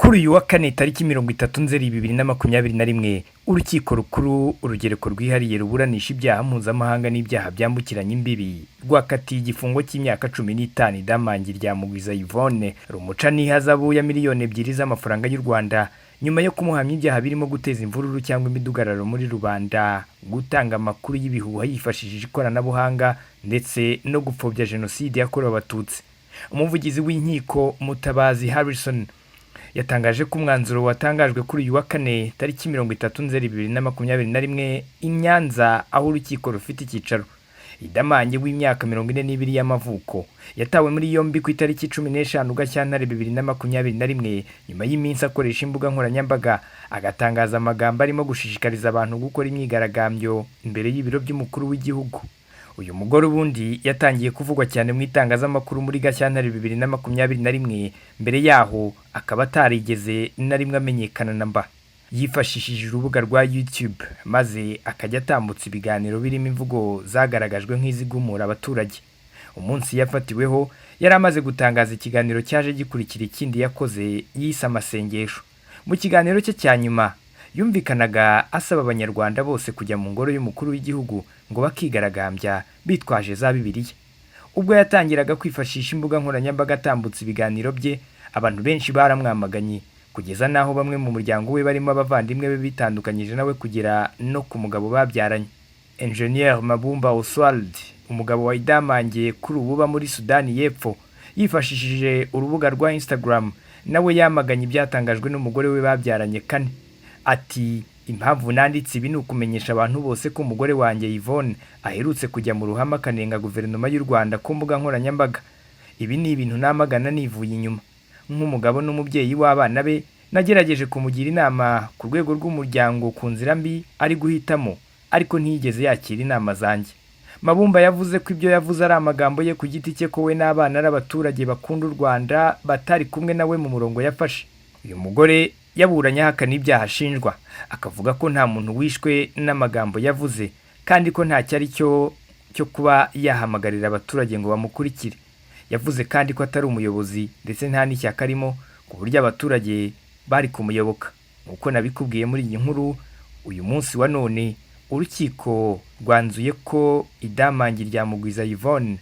Kuri uyu wa kane tariki 30 Nzeri 2021 urukiko rukuru urugereko rwihariye ruburanisha ibyaha mpuzamahanga n'ibyaha byambukiranya imbibi rwakatiye igifungo cy'imyaka 15 Idamangi rya Mugwiza Yvonne rumuca n'ihazabu ya miliyoni 2 z'amafaranga y'u Rwanda nyuma yo kumuhamya ibyaha birimo guteza imvururu cyangwa imidugararo muri rubanda, gutanga amakuru y'ibihuha yifashishije ikoranabuhanga ndetse no gupfobya jenoside yakorewe abatutsi. Umuvugizi w'inkiko Mutabazi Harrison yatangaje ko umwanzuro watangajwe kuri uyu wa kane tariki 30 Nzeri 2021 i Nyanza aho urukiko rufite icyicaro. Idamangi w'imyaka 42 y'amavuko yatawe muri yombi ku itariki 15 Gashyantare 2021 nyuma y'iminsi akoresha imbuga nkoranyambaga agatangaza amagambo arimo gushishikariza abantu gukora imyigaragambyo imbere y'ibiro by'umukuru w'igihugu. Uyu mugore ubundi yatangiye kuvugwa cyane mu itangazamakuru muri Gashyantare 2021, mbere yaho akaba atarigeze na rimwe amenyekana namba. Yifashishije urubuga rwa YouTube maze akajya atambutsa ibiganiro birimo imvugo zagaragajwe nk'izigumura abaturage. Umunsi yafatiweho yari amaze gutangaza ikiganiro cyaje gikurikira ikindi yakoze yise amasengesho. Mu kiganiro cye cya nyuma yumvikanaga asaba abanyarwanda bose kujya mu ngoro y'umukuru w'igihugu ngo bakigaragambya bitwaje za Bibiliya. Ubwo yatangiraga kwifashisha imbuga nkoranyambaga atambutsa ibiganiro bye, abantu benshi baramwamaganye kugeza naho bamwe mu muryango we barimo abavandimwe be bitandukanyije nawe kugera no ku mugabo babyaranye. Engineer Mabumba Oswald, umugabo wa Idamangi kuri ubu muri Sudani y'Epfo, yifashishije urubuga rwa Instagram nawe yamaganye ibyatangajwe n'umugore we babyaranye kane. Ati impamvu nanditse ibi ni ukumenyesha abantu bose ko umugore wanjye Yvonne aherutse kujya mu ruhame akanenga guverinoma y'u Rwanda ku mbuga nkoranyambaga. Ibi ni ibintu namagana nivuye inyuma. Nk'umugabo n'umubyeyi w'abana be nagerageje kumugira inama ku rwego rw'umuryango ku nzira mbi ari guhitamo, ariko ntiyigeze yakira inama zanjye. Mabumba yavuze ko ibyo yavuze ari amagambo ye ku giti cye, ko we n'abana n'abaturage bakunda u Rwanda batari kumwe nawe mu murongo yafashe. Uyu mugore yaburanye ahakana ibyaha ashinjwa, akavuga ko nta muntu wishwe n'amagambo yavuze kandi ko nta cyari cyo kuba yahamagarira abaturage ngo bamukurikire. Yavuze kandi ko atari umuyobozi ndetse nta n'ishyaka arimo ku buryo abaturage bari kumuyoboka. Uko nabikubwiye muri iyi nkuru, uyu munsi wa none urukiko rwanzuye ko Idamangi rya Mugwiza Yvonne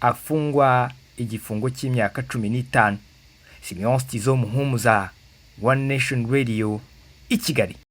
afungwa igifungo cy'imyaka 15. Simeon Stizo Muhumuza, One Nation Radio, i Kigali.